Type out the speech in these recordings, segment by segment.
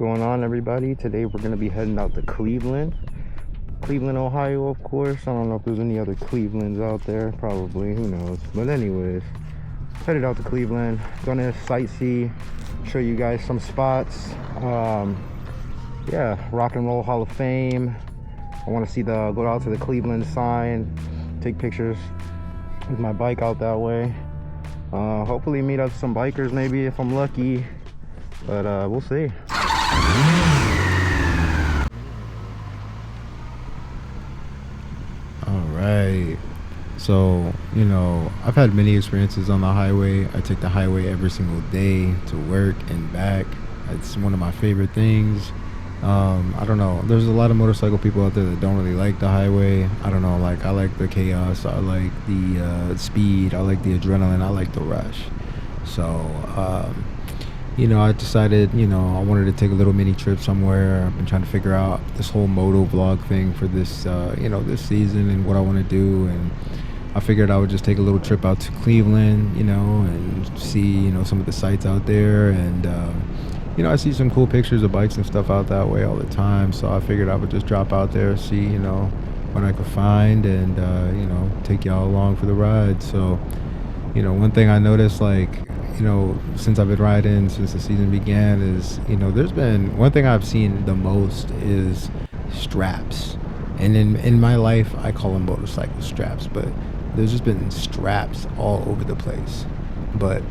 going on, everybody? Today we're gonna be heading out to Cleveland, Ohio, of course. I don't know if there's any other Clevelands out there, probably, who knows. But anyways, headed out to Cleveland, gonna sightsee, show you guys some spots. Yeah, Rock and Roll Hall of Fame. I want to see go out to the Cleveland sign, take pictures with my bike out that way. Hopefully meet up some bikers maybe if I'm lucky, but we'll see. All right, so I've had many experiences on the highway. I take the highway every single day to work and back. It's one of my favorite things. I don't know, there's a lot of motorcycle people out there that don't really like the highway. I don't know, like I like the chaos, I like the speed, I like the adrenaline, I like the rush. So I decided, I wanted to take a little mini trip somewhere. I've been trying to figure out this whole Motovlog thing for this, this season and what I want to do. And I figured I would just take a little trip out to Cleveland, and see, some of the sights out there. And, I see some cool pictures of bikes and stuff out that way all the time. So I figured I would just drop out there, see, what I could find and, take y'all along for the ride. So, one thing I noticed, like, since I've been riding since the season began is, there's been one thing I've seen the most is straps. And in my life, I call them motorcycle straps, but there's just been straps all over the place. But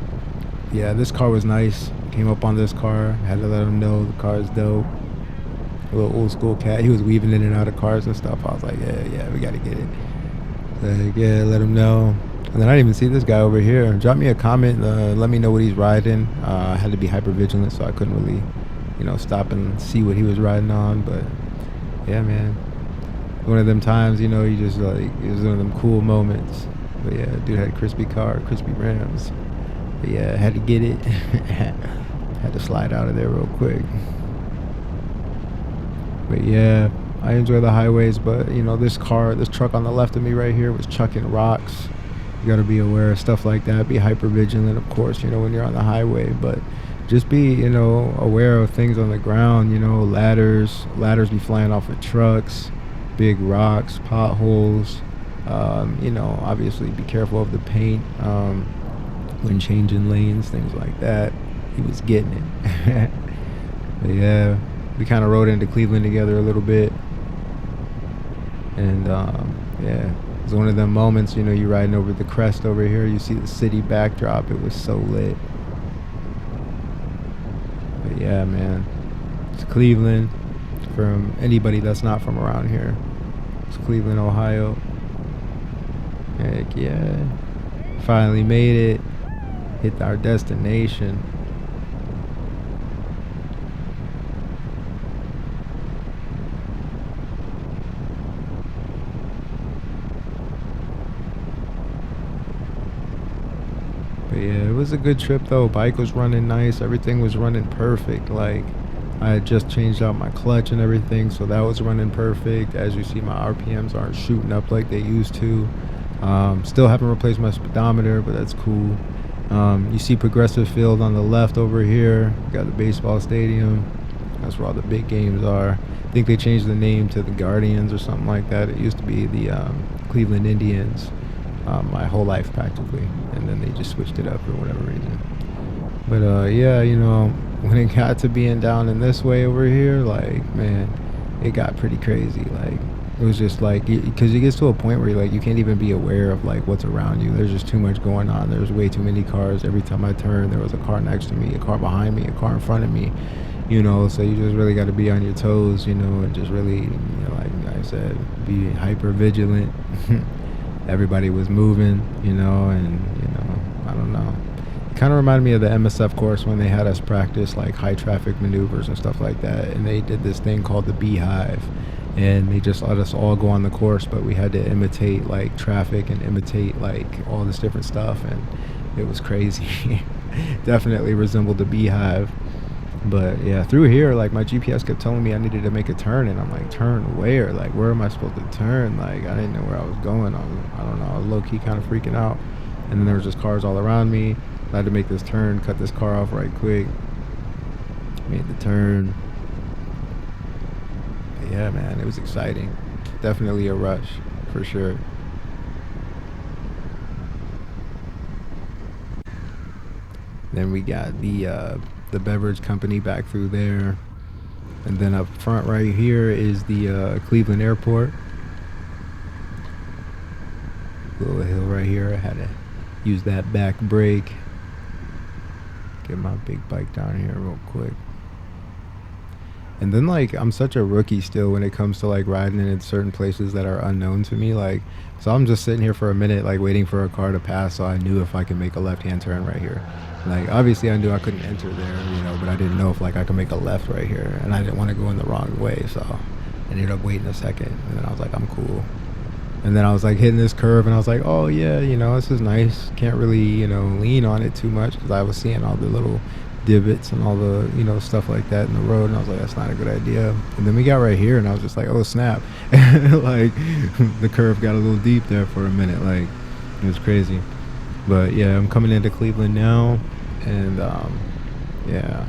yeah, this car was nice. Came up on this car, had to let him know the car is dope. A little old school cat. He was weaving in and out of cars and stuff. I was like, yeah, we gotta get it. Like, yeah, let him know. And then I didn't even see this guy over here. Drop me a comment, let me know what he's riding. I had to be hyper vigilant, so I couldn't really, stop and see what he was riding on. But yeah, man, one of them times, you just like, it was one of them cool moments. But yeah, dude had a crispy car, crispy rims. But yeah, had to get it. Had to slide out of there real quick. But yeah, I enjoy the highways. But this truck on the left of me right here was chucking rocks. You got to be aware of stuff like that. Be hyper vigilant, of course, when you're on the highway. But just be, aware of things on the ground. Ladders be flying off of trucks, big rocks, potholes. Obviously be careful of the paint when changing lanes, things like that. He was getting it. But yeah, we kind of rode into Cleveland together a little bit. And yeah. It's one of them moments, you're riding over the crest over here, you see the city backdrop. It was so lit. But yeah, man, it's Cleveland. From anybody that's not from around here, it's Cleveland, Ohio. Heck yeah, finally made it, hit our destination. But yeah, it was a good trip though. Bike was running nice, everything was running perfect. Like, I had just changed out my clutch and everything, so that was running perfect. As you see, my RPMs aren't shooting up like they used to. Still haven't replaced my speedometer, but that's cool. You see Progressive Field on the left over here. Got the baseball stadium. That's where all the big games are. I think they changed the name to the Guardians or something like that. It used to be the Cleveland Indians. My whole life practically, and then they just switched it up for whatever reason. But yeah, when it got to being down in this way over here, like, man, it got pretty crazy. Like, it was just like, because it gets to a point where you can't even be aware of like what's around you. There's just too much going on. There's way too many cars. Every time I turn, there was a car next to me, a car behind me, a car in front of me. So you just really got to be on your toes, and just really, like I said, be hyper vigilant. Everybody was moving, and I don't know. It kind of reminded me of the MSF course when they had us practice like high traffic maneuvers and stuff like that. And they did this thing called the Beehive, and they just let us all go on the course, but we had to imitate like traffic and imitate like all this different stuff, and it was crazy. Definitely resembled the Beehive. But yeah, through here, like, my GPS kept telling me I needed to make a turn, and I'm like, turn where? Like, where am I supposed to turn? Like, I didn't know where I was going. I don't know, I was low-key kind of freaking out. And then there was just cars all around me. I had to make this turn, cut this car off right quick. Made the turn, yeah, man, it was exciting. Definitely a rush, for sure. Then we got the beverage company back through there, and then up front right here is the Cleveland Airport. Little hill right here. I had to use that back brake. Get my big bike down here real quick. And then, like, I'm such a rookie still when it comes to like riding in certain places that are unknown to me. Like, so I'm just sitting here for a minute, like waiting for a car to pass, so I knew if I could make a left-hand turn right here. Like, obviously I knew I couldn't enter there, you know, but I didn't know if like I could make a left right here, and I didn't want to go in the wrong way, so I ended up waiting a second, and then I was like, I'm cool. And then I was like hitting this curve, and I was like, oh yeah, you know, this is nice. Can't really, you know, lean on it too much, because I was seeing all the little divots and all the, you know, stuff like that in the road, and I was like, that's not a good idea. And then we got right here, and I was just like, oh snap. Like, the curve got a little deep there for a minute. Like, it was crazy. But yeah, I'm coming into Cleveland now, and yeah,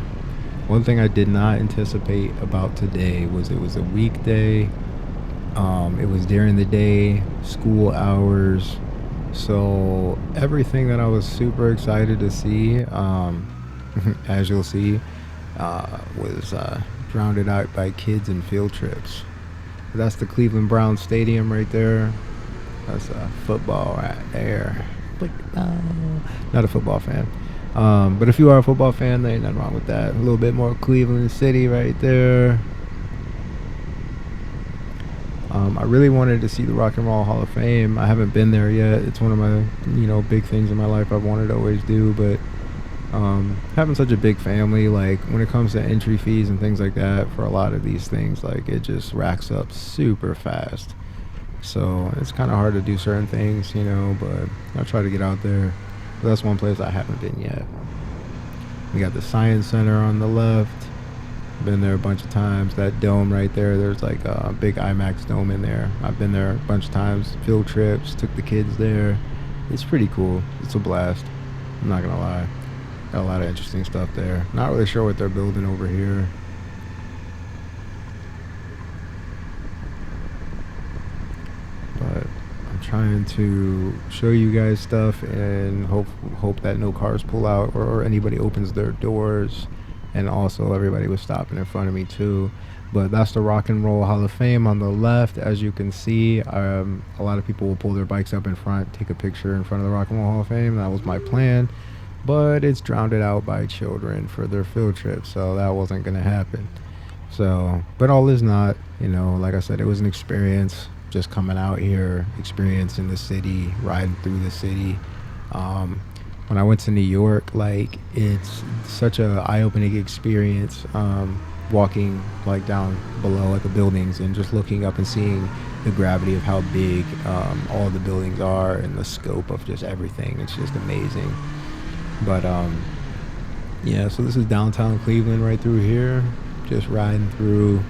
one thing I did not anticipate about today was it was a weekday. It was during the day, school hours, so everything that I was super excited to see, as you'll see, was drowned out by kids and field trips. That's the Cleveland Browns Stadium right there. That's football right there. Not a football fan. But if you are a football fan, there ain't nothing wrong with that. A little bit more Cleveland City right there. I really wanted to see the Rock and Roll Hall of Fame. I haven't been there yet. It's one of my, you know, big things in my life I've wanted to always do. But having such a big family, like when it comes to entry fees and things like that for a lot of these things, like it just racks up super fast. So it's kind of hard to do certain things, you know, but I try to get out there. But that's one place I haven't been yet. We got the Science Center on the left. Been there a bunch of times. That dome right there, there's like a big IMAX dome in there. I've been there a bunch of times. Field trips, took the kids there. It's pretty cool. It's a blast. I'm not gonna lie. Got a lot of interesting stuff there. Not really sure what they're building over here. But I'm trying to show you guys stuff and hope that no cars pull out or anybody opens their doors. And also everybody was stopping in front of me too. But that's the Rock and Roll Hall of Fame on the left. As you can see, a lot of people will pull their bikes up in front, take a picture in front of the Rock and Roll Hall of Fame. That was my plan, but it's drowned out by children for their field trip, so that wasn't gonna happen. So, but all is not, you know, like I said, it was an experience, just coming out here, experiencing the city, riding through the city. When I went to New York, like, it's such a eye-opening experience, walking like down below at the buildings and just looking up and seeing the gravity of how big all the buildings are and the scope of just everything. It's just amazing. But yeah, so this is downtown Cleveland right through here, just riding through,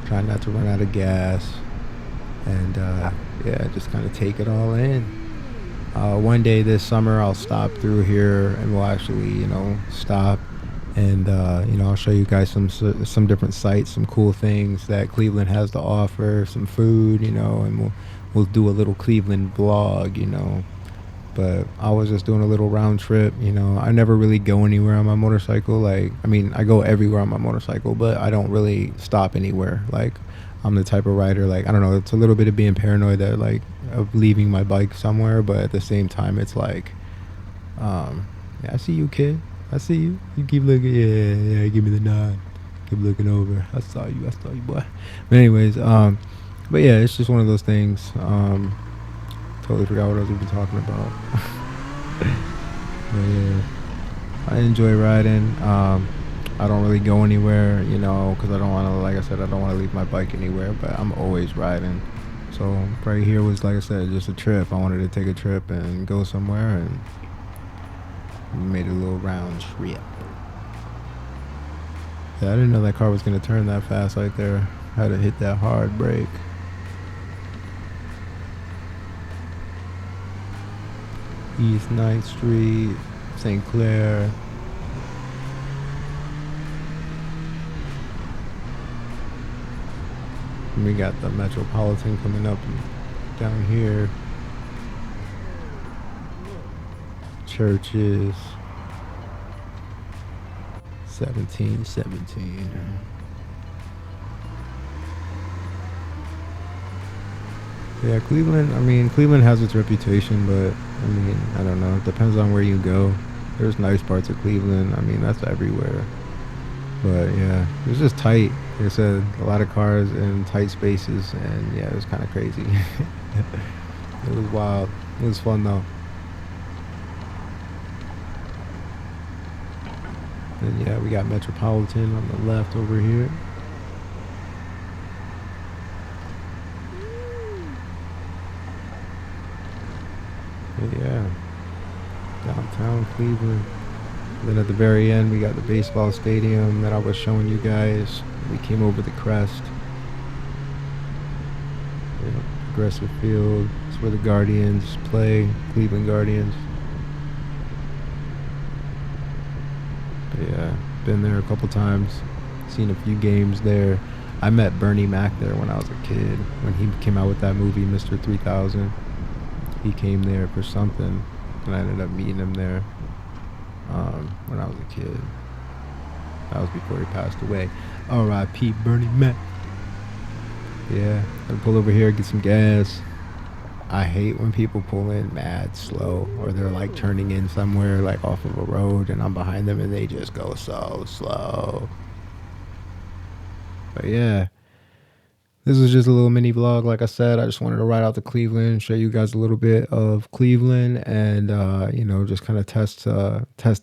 trying not to run out of gas, and yeah, just kind of take it all in. One day this summer I'll stop through here and we'll actually, you know, stop and you know, I'll show you guys some different sites, some cool things that Cleveland has to offer, some food, you know, and we'll do a little Cleveland vlog, you know. But I was just doing a little round trip, you know. I never really go anywhere on my motorcycle. Like, I mean, I go everywhere on my motorcycle, but I don't really stop anywhere. Like, I'm the type of rider, like, I don't know, it's a little bit of being paranoid that, like, of leaving my bike somewhere, but at the same time, it's like, yeah, I see you, kid. I see you. You keep looking, yeah, give me the nod. Keep looking over. I saw you, boy. But anyways, but yeah, it's just one of those things. Totally forgot what I was even talking about. But yeah, I enjoy riding. I don't really go anywhere, you know, because I don't want to, like I said, I don't want to leave my bike anywhere, but I'm always riding. So right here was, like I said, just a trip. I wanted to take a trip and go somewhere, and made a little round trip. Yeah, I didn't know that car was going to turn that fast right there. I had to hit that hard brake. East 9th Street, St. Clair. And we got the Metropolitan coming up down here. Churches. 1717. Yeah, Cleveland. I mean, Cleveland has its reputation, but I mean, I don't know. It depends on where you go. There's nice parts of Cleveland. I mean, that's everywhere. But yeah, it was just tight. Like I said, a lot of cars in tight spaces, and yeah, it was kind of crazy. It was wild. It was fun though. And yeah, we got Metropolitan on the left over here. But yeah, downtown Cleveland. Then at the very end, we got the baseball stadium that I was showing you guys. We came over the crest. Yeah, Progressive Field. It's where the Guardians play, Cleveland Guardians. But yeah, been there a couple times. Seen a few games there. I met Bernie Mac there when I was a kid. When he came out with that movie, Mr. 3000. He came there for something, and I ended up meeting him there when I was a kid. That was before he passed away. R.I.P. Bernie Mac. Yeah, I pull over here, get some gas. I hate when people pull in mad slow, or they're like turning in somewhere like off of a road and I'm behind them and they just go so slow. But yeah, this was just a little mini vlog. Like I said, I just wanted to ride out to Cleveland, show you guys a little bit of Cleveland, and you know, just kind of test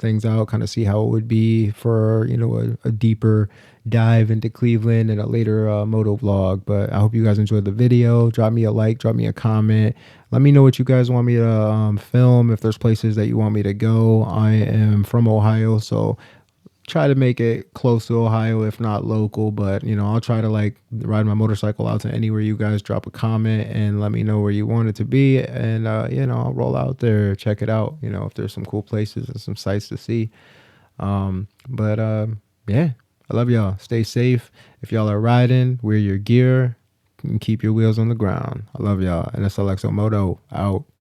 things out, kind of see how it would be for, you know, a deeper dive into Cleveland in a later moto vlog. But I hope you guys enjoyed the video. Drop me a like, drop me a comment. Let me know what you guys want me to film, if there's places that you want me to go. I am from Ohio, so try to make it close to Ohio, if not local. But you know, I'll try to like ride my motorcycle out to anywhere you guys drop a comment and let me know where you want it to be, and you know, I'll roll out there, check it out, you know, if there's some cool places and some sights to see. But yeah, I love y'all. Stay safe. If y'all are riding, wear your gear and keep your wheels on the ground. I love y'all. And Nslxomoto out.